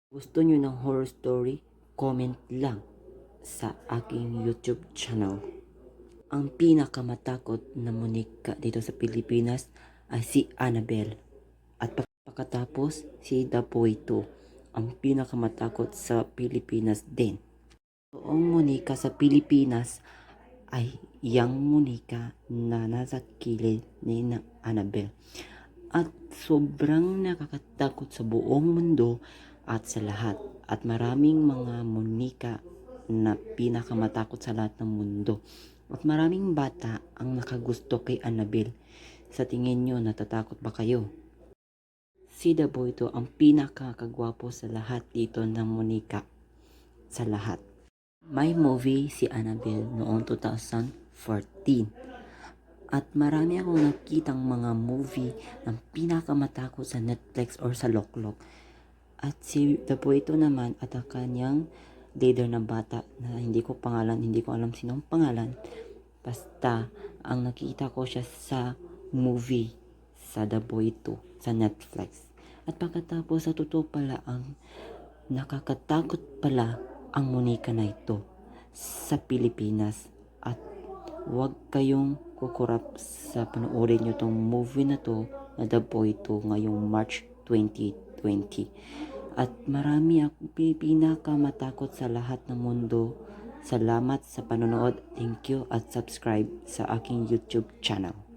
Gusto nyo ng horror story? Comment lang sa aking YouTube channel. Ang pinakamatakot na monika dito sa Pilipinas ay si Annabelle. At pagkatapos si Dapoy 2, ang pinakamatakot sa Pilipinas din. Ang monika sa Pilipinas ay yang monika na nasa kilid ni Annabelle. At sobrang nakakatakot sa buong mundo at sa lahat. At maraming mga monika na pinakamatakot sa lahat ng mundo. At maraming bata ang nakagusto kay Annabelle. Sa tingin nyo, natatakot ba kayo? Si The Boy to ang pinakakagwapo sa lahat dito ng monika. Sa lahat. May movie si Annabelle noong 2014. At marami akong nakitang mga movie ng pinakamatakot sa Netflix or sa Loklok. At si The Boy ito naman at ang kanyang leader na bata na hindi ko alam sinong pangalan. Basta ang nakita ko siya sa movie sa The Boy 2 sa Netflix. At pagkatapos sa totoo pala ang nakakatakot pala ang monika na ito sa Pilipinas. At huwag kayong kukurap sa panoorin nyo tong movie na to na The Boy 2 ngayong March 2020. At marami akong pinakamatakot sa lahat ng mundo. Salamat sa panonood. Thank you at subscribe sa aking YouTube channel.